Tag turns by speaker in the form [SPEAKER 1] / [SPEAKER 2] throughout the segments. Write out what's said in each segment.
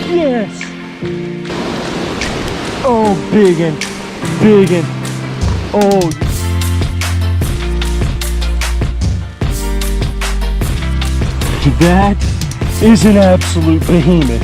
[SPEAKER 1] Yes! Oh, big one. Big one. Oh. That is an absolute behemoth.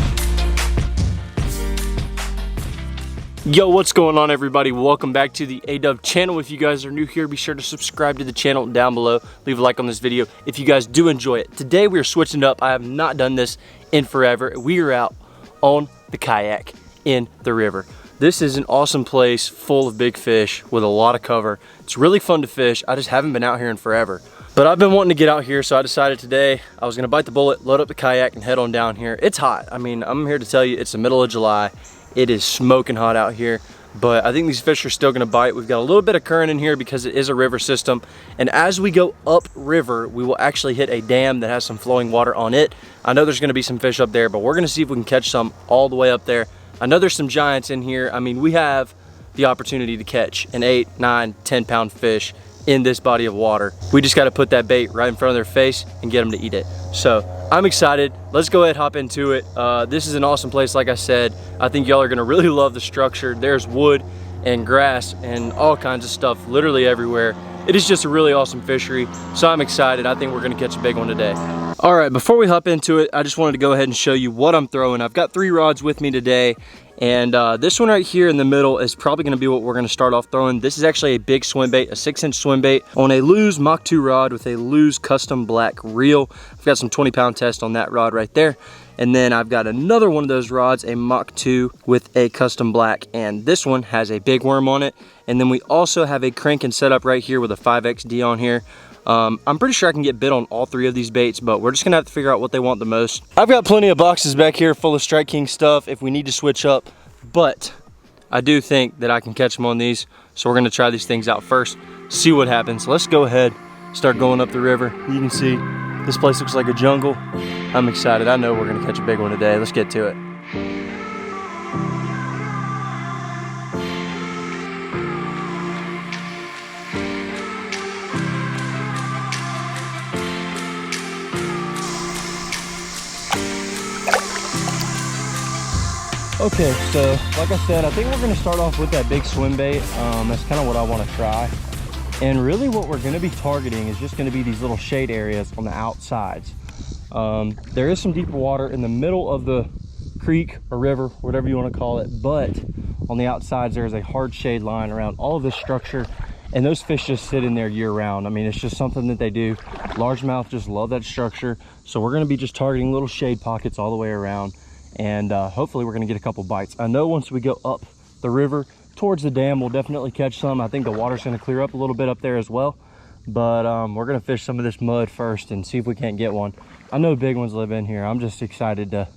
[SPEAKER 1] Yo, what's going on, everybody? Welcome back to the ADUB channel. If you guys are new here, be sure to subscribe to the channel down below. Leave a like on this video if you guys do enjoy it. Today we are switching up. I have not done this in forever. We are out on the kayak in the river. This is an awesome place full of big fish with a lot of cover. It's really fun to fish. I just haven't been out here in forever. But I've been wanting to get out here, so I decided today I was gonna bite the bullet, load up the kayak, and head on down here. It's hot. I mean, I'm here to tell you it's the middle of July. It is smoking hot out here, but I think these fish are still gonna bite. We've got a little bit of current in here because it is a river system. And as we go up river, we will actually hit a dam that has some flowing water on it. I know there's gonna be some fish up there, but we're gonna see if we can catch some all the way up there. I know there's some giants in here. I mean, we have the opportunity to catch an 8, 9, 10-pound fish in this body of water. We just got to put that bait right in front of their face and get them to eat it. So I'm excited. Let's go ahead and hop into it. This is an awesome place. Like I said, I think y'all are going to really love the structure. There's wood and grass and all kinds of stuff literally everywhere. It is just a really awesome fishery, so I'm excited. I think we're gonna catch a big one today. All right, before we hop into it, I just wanted to go ahead and show you what I'm throwing. I've got 3 rods with me today, and this one right here in the middle is probably gonna be what we're gonna start off throwing. This is actually a big swim bait, a 6-inch swim bait on a Lew's Mach 2 rod with a Lew's custom black reel. I've got some 20-pound test on that rod right there. And then I've got another one of those rods, a Mach 2 with a custom black, and this one has a big worm on it. And then we also have a cranking setup right here with a 5XD on here. I'm pretty sure I can get bit on all 3 of these baits, but we're just gonna have to figure out what they want the most. I've got plenty of boxes back here full of Strike King stuff if we need to switch up, but I do think that I can catch them on these. So we're gonna try these things out first, see what happens. Let's go ahead, start going up the river. You can see this place looks like a jungle. I'm excited. I know we're gonna catch a big one today. Let's get to it. Okay, so like I said, I think we're gonna start off with that big swim bait. That's kind of what I wanna try. And really what we're gonna be targeting is just gonna be these little shade areas on the outsides. There is some deeper water in the middle of the creek or river, whatever you want to call it, but on the outsides there is a hard shade line around all of this structure, and those fish just sit in there year round. I mean, it's just something that they do. Largemouth just love that structure, so we're going to be just targeting little shade pockets all the way around, and hopefully we're going to get a couple bites. I know once we go up the river towards the dam, we'll definitely catch some. I think the water's going to clear up a little bit up there as well, but we're going to fish some of this mud first and see if we can't get one. I know big ones live in here. I'm just excited to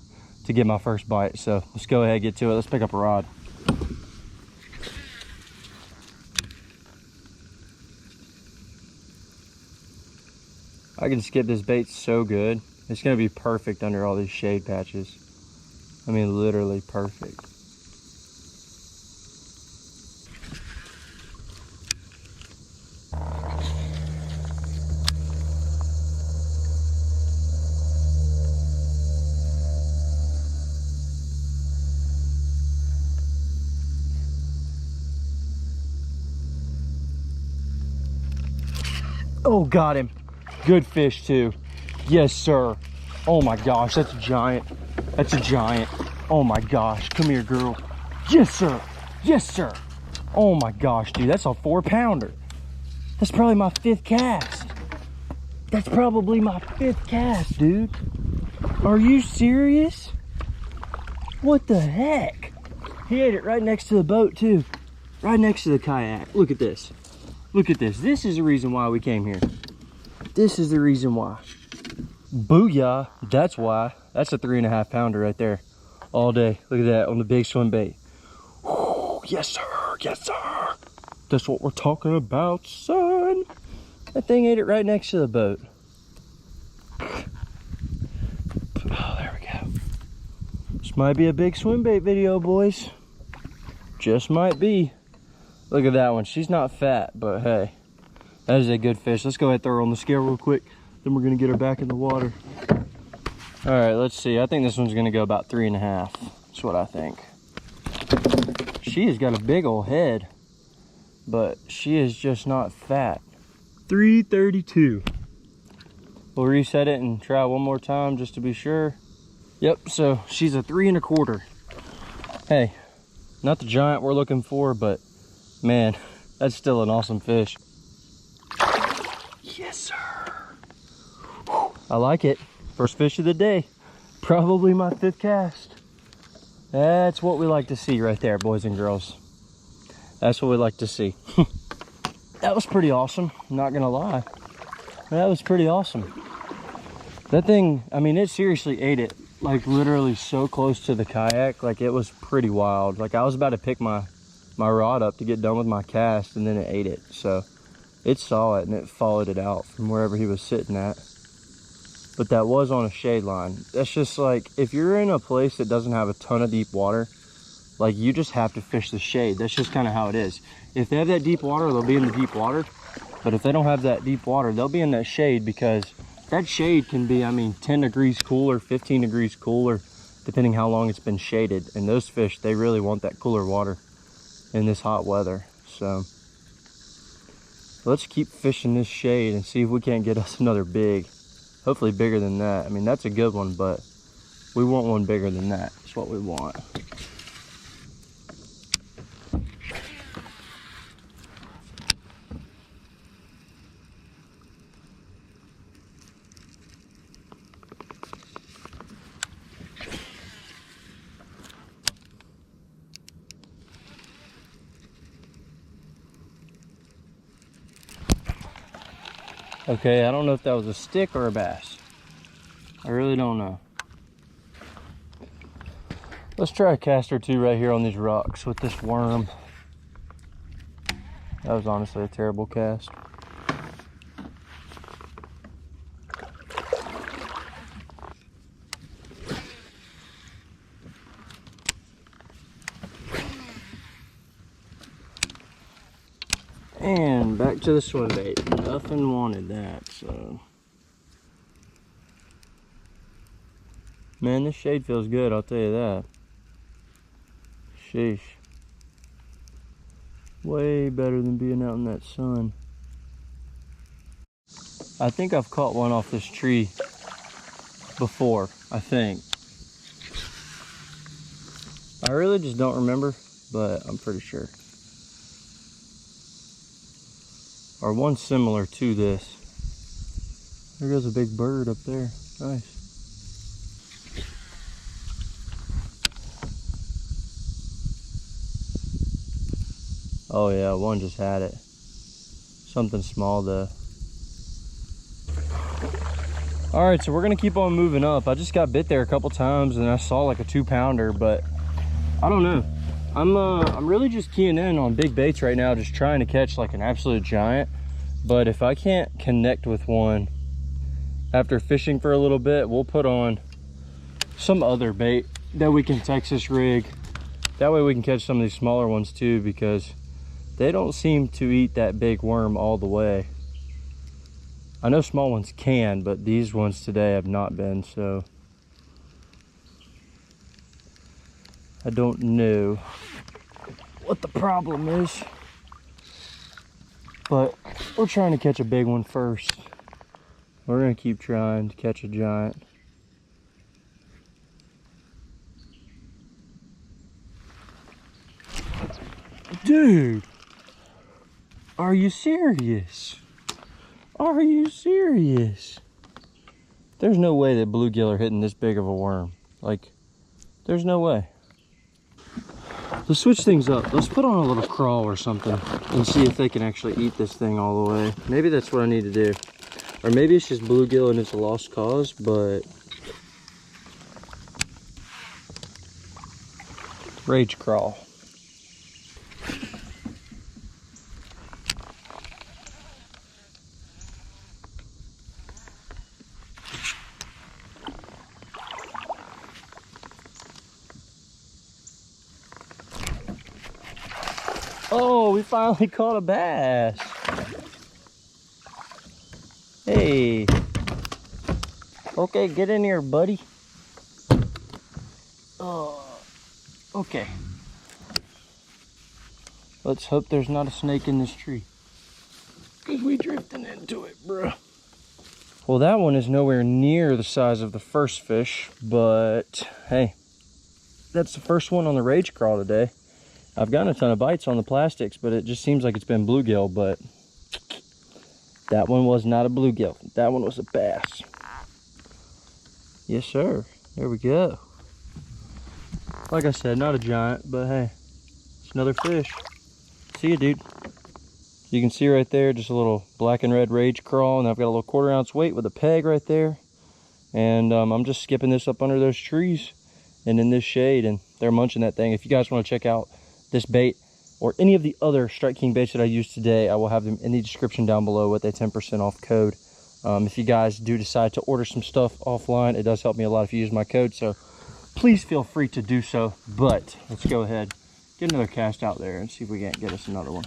[SPEAKER 1] get my first bite. So let's go ahead and get to it. Let's pick up a rod. I can skip this bait so good. It's gonna be perfect under all these shade patches. I mean, literally perfect. Oh, got him. Good fish too. Yes, sir. Oh my gosh, that's a giant. That's a giant. Oh my gosh, come here, girl. Yes, sir. Yes, sir. Oh my gosh, dude, that's a 4-pounder. That's probably my 5th cast. That's probably my 5th cast, dude. Are you serious? What the heck? He ate it right next to the boat too. Right next to the kayak. Look at this. Look at this. This is the reason why we came here. This is the reason why. Booyah. That's why. That's a 3.5-pounder right there. All day. Look at that on the big swim bait. Whew, yes, sir. Yes, sir. That's what we're talking about, son. That thing ate it right next to the boat. Oh, there we go. This might be a big swim bait video, boys. Just might be. Look at that one. She's not fat, but hey, that is a good fish. Let's go ahead and throw her on the scale real quick. Then we're gonna get her back in the water. All right, let's see. I think this one's gonna go about 3.5. That's what I think. She has got a big old head, but she is just not fat. 332. We'll reset it and try one more time just to be sure. Yep, so she's a 3.25. Hey, not the giant we're looking for, but man, that's still an awesome fish. Yes, sir. Whew, I like it. First fish of the day. Probably my 5th cast. That's what we like to see right there, boys and girls. That's what we like to see. That was pretty awesome, not gonna lie. That was pretty awesome. That thing, I mean, it seriously ate it, like literally so close to the kayak. Like, it was pretty wild. Like, I was about to pick my rod up to get done with my cast, and then it ate it. So it saw it and it followed it out from wherever he was sitting at. But that was on a shade line. That's just like, if you're in a place that doesn't have a ton of deep water, like, you just have to fish the shade. That's just kind of how it is. If they have that deep water, they'll be in the deep water. But if they don't have that deep water, they'll be in that shade, because that shade can be, I mean, 10 degrees cooler, 15 degrees cooler, depending how long it's been shaded. And those fish, they really want that cooler water in this hot weather. So let's keep fishing this shade and see if we can't get us another big. Hopefully bigger than that. I mean, that's a good one, but we want one bigger than that. That's what we want. Okay, I don't know if that was a stick or a bass. I really don't know. Let's try a cast or two right here on these rocks with this worm. That was honestly a terrible cast. And back to the swim bait. Nothing wanted that, so. Man, this shade feels good, I'll tell you that. Sheesh. Way better than being out in that sun. I think I've caught one off this tree before, I think. I really just don't remember, but I'm pretty sure. Or one similar to this. There goes a big bird up there. Nice. Oh yeah, one just had it. Something small though. Alright, so we're gonna keep on moving up. I just got bit there a couple times and I saw like a 2-pounder, but I don't know. I'm really just keying in on big baits right now, just trying to catch like an absolute giant. But if I can't connect with one after fishing for a little bit, we'll put on some other bait that we can Texas rig. That way we can catch some of these smaller ones too, because they don't seem to eat that big worm all the way. I know small ones can, but these ones today have not been, so I don't know what the problem is. But we're trying to catch a big one first. We're gonna keep trying to catch a giant. Dude, are you serious? Are you serious? There's no way that bluegill are hitting this big of a worm. Like, there's no way. Let's switch things up. Let's put on a little crawl or something and see if they can actually eat this thing all the way. Maybe that's what I need to do. Or maybe it's just bluegill and it's a lost cause, but rage crawl. Oh, we finally caught a bass. Hey, Okay, get in here, buddy. Okay. Let's hope there's not a snake in this tree, because we drifting into it, bruh. Well, that one is nowhere near the size of the first fish, but hey, that's the first one on the rage crawl today. I've gotten a ton of bites on the plastics, but it just seems like it's been bluegill, but that one was not a bluegill. That one was a bass. Yes, sir. There we go. Like I said, not a giant, but hey, it's another fish. See ya, dude. You can see right there, just a little black and red rage crawl, and I've got a little 1/4 ounce weight with a peg right there. And I'm just skipping this up under those trees and in this shade, and they're munching that thing. If you guys want to check out this bait or any of the other Strike King baits that I used today, I will have them in the description down below with a 10% off code. If you guys do decide to order some stuff offline, it does help me a lot if you use my code, so please feel free to do so. But let's go ahead, get another cast out there and see if we can't get us another one.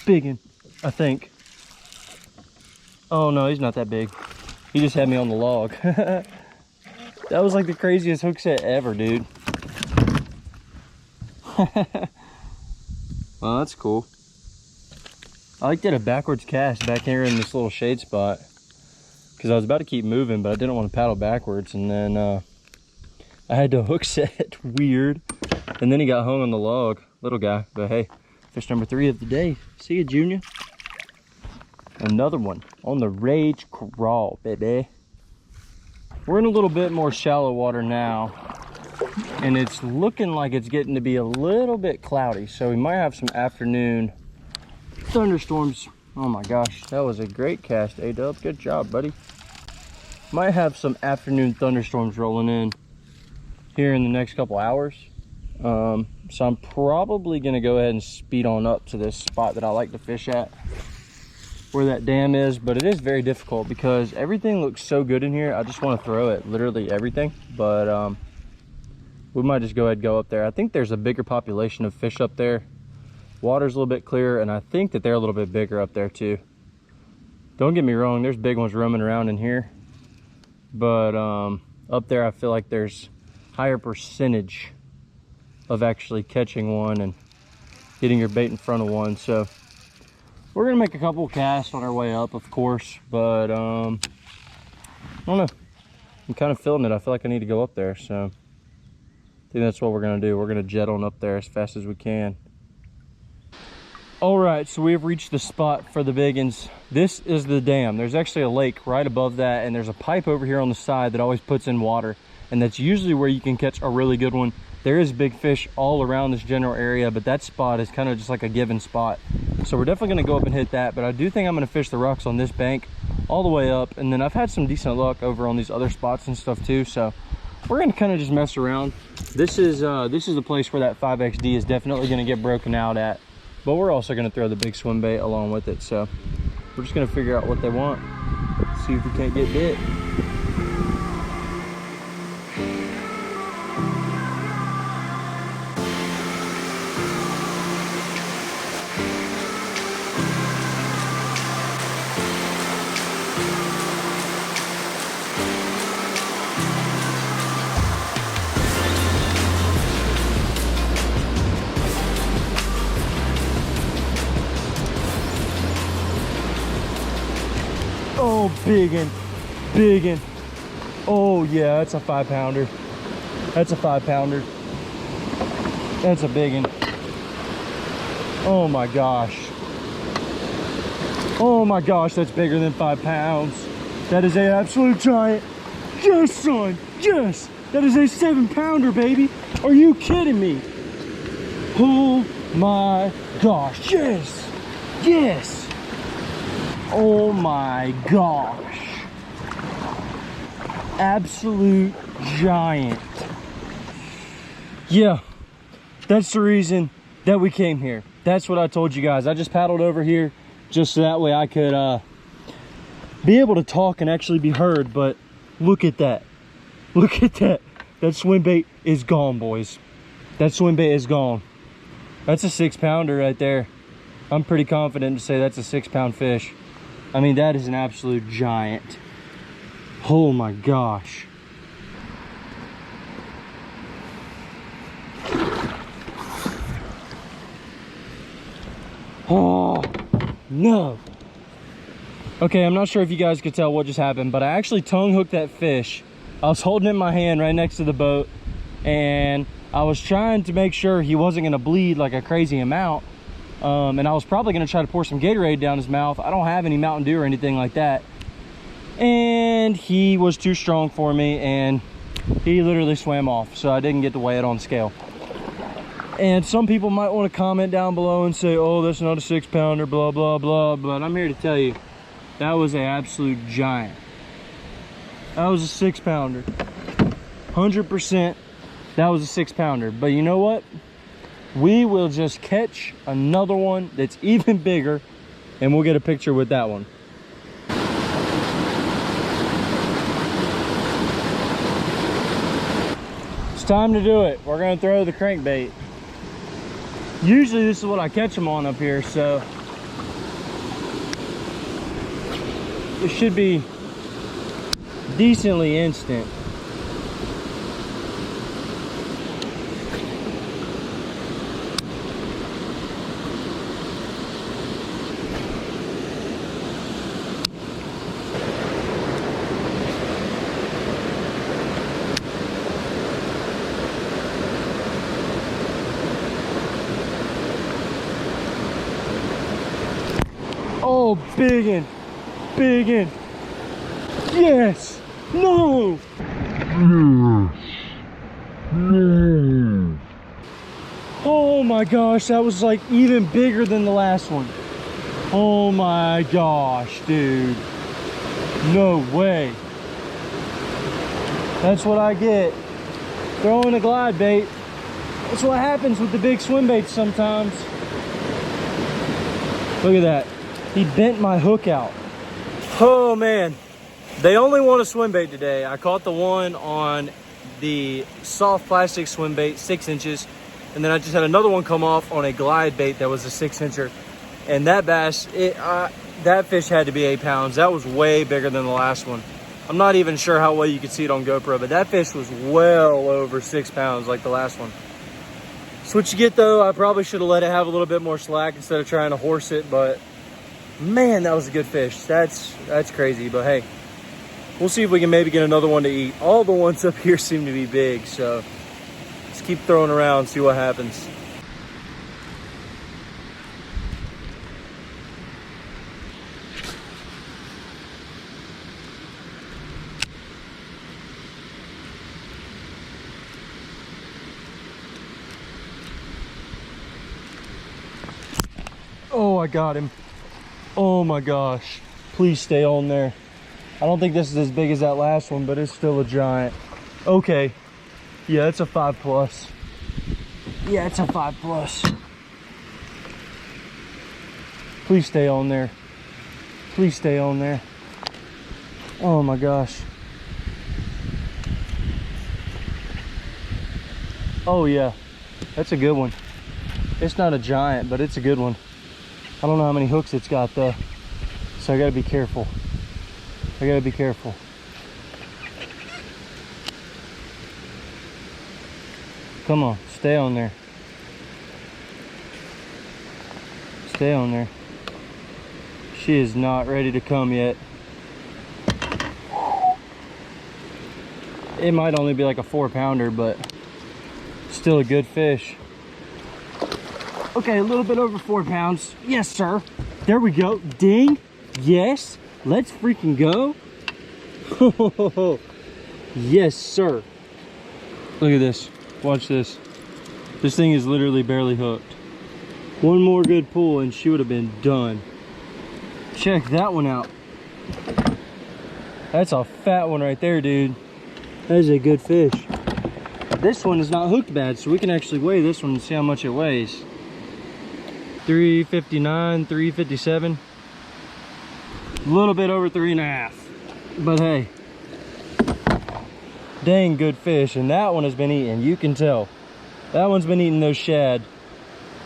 [SPEAKER 1] Biggin, I think. Oh no, he's not that big. He just had me on the log. That was like the craziest hook set ever, dude. Well, that's cool. I like did a backwards cast back here in this little shade spot, because I was about to keep moving, but I didn't want to paddle backwards, and then I had to hook set. Weird. And then he got hung on the log, little guy. But hey, fish number 3 of the day. See you, Junior. Another one on the rage crawl, baby. We're in a little bit more shallow water now, and it's looking like it's getting to be a little bit cloudy, so we might have some afternoon thunderstorms. Oh my gosh, that was a great cast, ADUB. Good job, buddy. Might have some afternoon thunderstorms rolling in here in the next couple hours. So I'm probably gonna go ahead and speed on up to this spot that I like to fish at, where that dam is. But it is very difficult because everything looks so good in here. I just want to throw it, literally everything. But we might just go ahead and go up there. I think there's a bigger population of fish up there. Water's a little bit clearer, and I think that they're a little bit bigger up there too. Don't get me wrong, there's big ones roaming around in here, but up there I feel like there's higher percentage of actually catching one and getting your bait in front of one. So we're gonna make a couple casts on our way up, of course, but I don't know, I'm kind of feeling it. I feel like I need to go up there, so I think that's what we're gonna do. We're gonna jet on up there as fast as we can. All right, so we have reached the spot for the biggins. This is the dam. There's actually a lake right above that, and there's a pipe over here on the side that always puts in water, and that's usually where you can catch a really good one. There is big fish all around this general area, but that spot is kind of just like a given spot. So we're definitely gonna go up and hit that, but I do think I'm gonna fish the rocks on this bank all the way up, and then I've had some decent luck over on these other spots and stuff too, so we're gonna kind of just mess around. This is the place where that 5XD is definitely gonna get broken out at. But we're also going to throw the big swim bait along with it. So we're just going to figure out what they want. See if we can't get bit. Oh, biggin, biggin. Oh yeah, that's a 5-pounder. That's a 5-pounder. That's a biggin. Oh my gosh. Oh my gosh, that's bigger than 5 pounds. That is an absolute giant. Yes, son, yes. That is a 7-pounder, baby. Are you kidding me? Oh my gosh, yes, yes. Oh my gosh. Absolute giant. Yeah, that's the reason that we came here. That's what I told you guys. I just paddled over here just so that way I could be able to talk and actually be heard, but look at that. Look at that. That swim bait is gone, boys. That swim bait is gone. That's a 6-pounder right there. I'm pretty confident to say that's a 6-pound fish. I mean, that is an absolute giant. Oh my gosh. Oh, no. Okay, I'm not sure if you guys could tell what just happened, but I actually tongue hooked that fish. I was holding it in my hand right next to the boat, and I was trying to make sure he wasn't gonna bleed like a crazy amount. And I was probably gonna try to pour some Gatorade down his mouth. I don't have any Mountain Dew or anything like that. And he was too strong for me, and he literally swam off, so I didn't get to weigh it on scale. And some people might want to comment down below and say, oh, that's not a 6-pounder, blah, blah, blah. But I'm here to tell you, that was an absolute giant. That was a 6-pounder. 100%, that was a 6-pounder. But you know what? We will just catch another one that's even bigger, and we'll get a picture with that one. It's time to do it. We're gonna throw the crankbait. Usually this is what I catch them on up here, so it should be decently instant. Oh, biggin', biggin'. Yes, no. Oh my gosh, that was like even bigger than the last one. Oh my gosh, dude. No way. That's what I get throwing a glide bait. That's what happens with the big swim baits sometimes. Look at that. He bent my hook out. Oh man, they only want a swim bait today. I caught the one on the soft plastic swim bait, 6 inches. And then I just had another one come off on a glide bait that was a 6-incher. And that bass, that fish had to be 8 pounds. That was way bigger than the last one. I'm not even sure how well you could see it on GoPro, but that fish was well over 6 pounds like the last one. So what you get though, I probably should have let it have a little bit more slack instead of trying to horse it, but man, that was a good fish. That's crazy, but hey, we'll see if we can maybe get another one to eat. All the ones up here seem to be big, so let's keep throwing around, see what happens. Oh, I got him. Oh my gosh, please stay on there. I don't think this is as big as that last one, but it's still a giant. Okay, yeah, it's a 5+. Yeah, it's a 5+. Please stay on there. Please stay on there. Oh my gosh. Oh yeah, that's a good one. It's not a giant, but it's a good one. I don't know how many hooks it's got though, so I gotta be careful. I gotta be careful. Come on, stay on there. Stay on there. She is not ready to come yet. It might only be like a 4-pounder, but still a good fish. Okay, a little bit over 4 pounds. Yes, sir. There we go. Ding. Yes. Let's freaking go. Yes, sir. Look at this. Watch this. This thing is literally barely hooked. One more good pull and she would have been done. Check that one out. That's a fat one right there, dude. That is a good fish. This one is not hooked bad, so we can actually weigh this one and see how much it weighs. 359, 357. A little bit over 3.5. But hey, dang good fish. And that one has been eating, you can tell. That one's been eating those shad.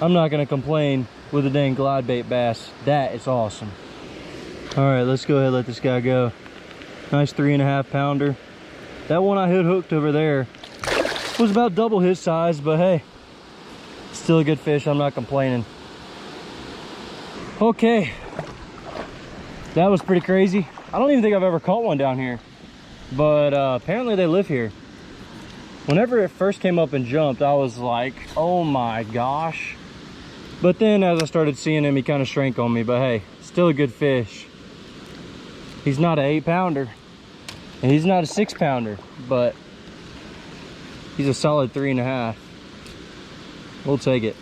[SPEAKER 1] I'm not gonna complain with a dang glide bait bass. That is awesome. All right, let's go ahead and let this guy go. Nice 3.5 pounder. That one I had hooked over there was about double his size, but hey, still a good fish. I'm not complaining. Okay, that was pretty crazy. I don't even think I've ever caught one down here, but apparently they live here. Whenever it first came up and jumped, I was like, oh my gosh. But then as I started seeing him, he kind of shrank on me, but hey, still a good fish. He's not an 8-pounder and he's not a 6-pounder, but he's a solid 3.5. We'll take it.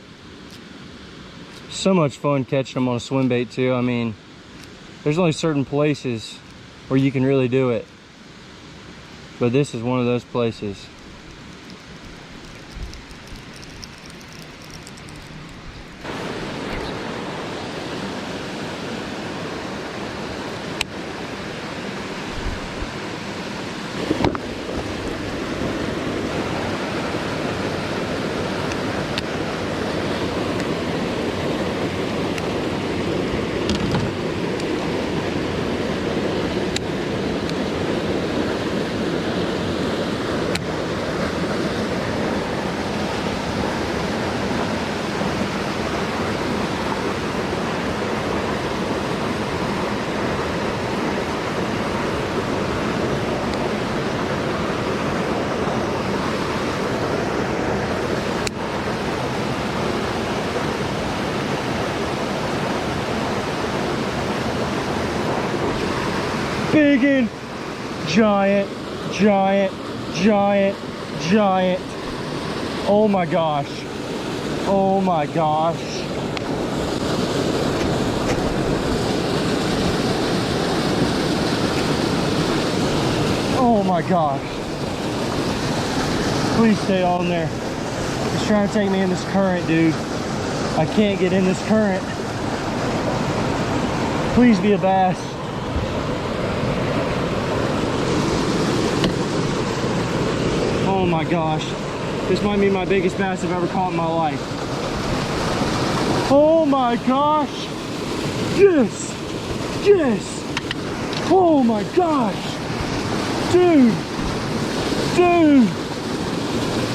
[SPEAKER 1] So much fun catching them on a swim bait too. I mean, there's only certain places where you can really do it, but this is one of those places. Big and giant, giant, giant, giant. Oh my gosh. Oh my gosh. Oh my gosh. Please stay on there. It's trying to take me in this current, dude. I can't get in this current. Please be a bass. Oh my gosh, this might be my biggest bass I've ever caught in my life. Oh my gosh, yes, yes, oh my gosh, dude,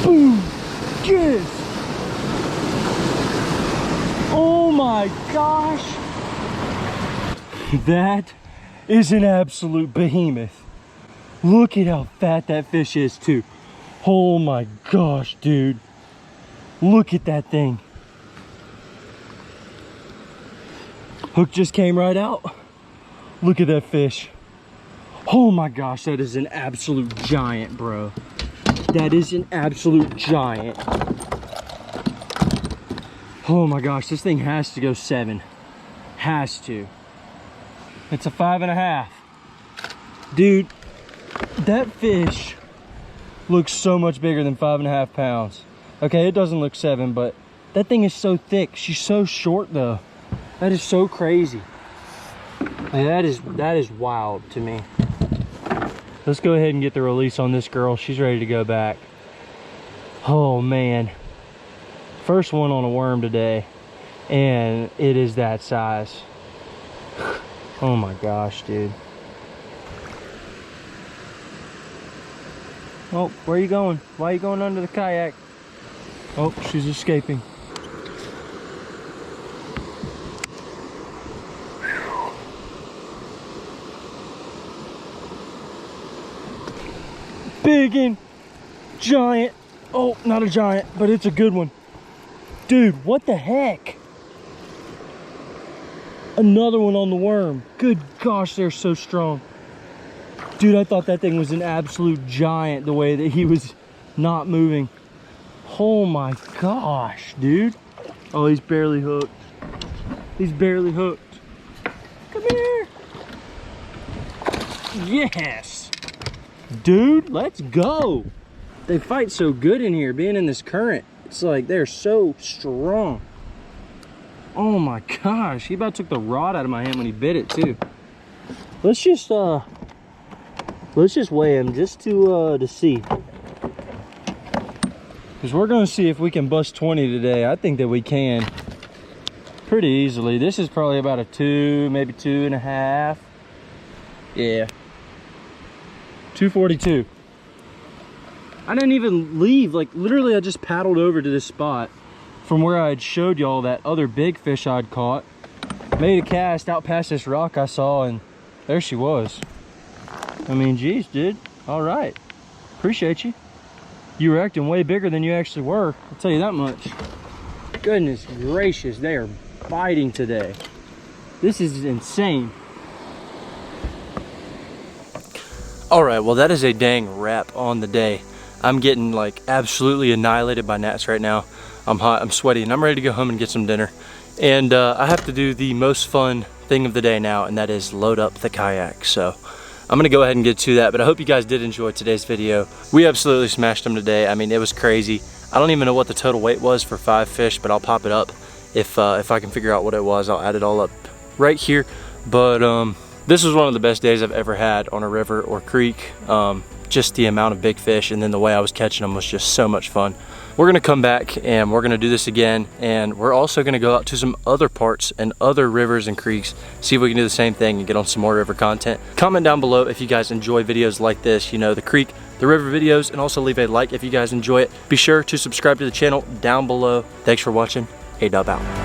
[SPEAKER 1] boom, yes, oh my gosh, that is an absolute behemoth. Look at how fat that fish is too. Oh my gosh, dude. Look at that thing. Hook just came right out. Look at that fish. Oh my gosh, that is an absolute giant, bro. That is an absolute giant. Oh my gosh, this thing has to go 7. Has to. It's a 5.5. Dude, that fish looks so much bigger than 5.5 pounds. Okay, it doesn't look 7, but that thing is so thick. She's so short though. That is so crazy. Like, that is wild to me. Let's go ahead and get the release on this girl. She's ready to go back. Oh man. First one on a worm today, and it is that size. Oh my gosh, dude. Oh, where are you going? Why are you going under the kayak? Oh, she's escaping. Big and giant. Oh, not a giant, but it's a good one. Dude, what the heck? Another one on the worm. Good gosh, they're so strong. Dude, I thought that thing was an absolute giant the way that he was not moving. Oh my gosh, dude. Oh, he's barely hooked. He's barely hooked. Come here. Yes. Dude, let's go. They fight so good in here, being in this current. It's like they're so strong. Oh my gosh, he about took the rod out of my hand when he bit it too. Let's just weigh him just to see. Because we're gonna see if we can bust 20 today. I think that we can pretty easily. This is probably about a 2, maybe 2.5. Yeah. 242. I didn't even leave, like literally I just paddled over to this spot from where I had showed y'all that other big fish I'd caught. Made a cast out past this rock I saw, and there she was. I mean, geez, dude. All right. Appreciate you. You were acting way bigger than you actually were. I'll tell you that much. Goodness gracious, they are biting today. This is insane. All right, well, that is a dang wrap on the day. I'm getting like absolutely annihilated by gnats right now. I'm hot, I'm sweaty, and I'm ready to go home and get some dinner. And I have to do the most fun thing of the day now, and that is load up the kayak. So I'm gonna go ahead and get to that, but I hope you guys did enjoy today's video. We absolutely smashed them today. I mean, it was crazy. I don't even know what the total weight was for 5 fish, but I'll pop it up. If I can figure out what it was, I'll add it all up right here. But this was one of the best days I've ever had on a river or creek. Just the amount of big fish, and then the way I was catching them was just so much fun. We're gonna come back and we're gonna do this again, and we're also gonna go out to some other parts and other rivers and creeks, see if we can do the same thing and get on some more river content. Comment down below if you guys enjoy videos like this, you know, the creek, the river videos, and also leave a like if you guys enjoy it. Be sure to subscribe to the channel down below. Thanks for watching. ADUB out.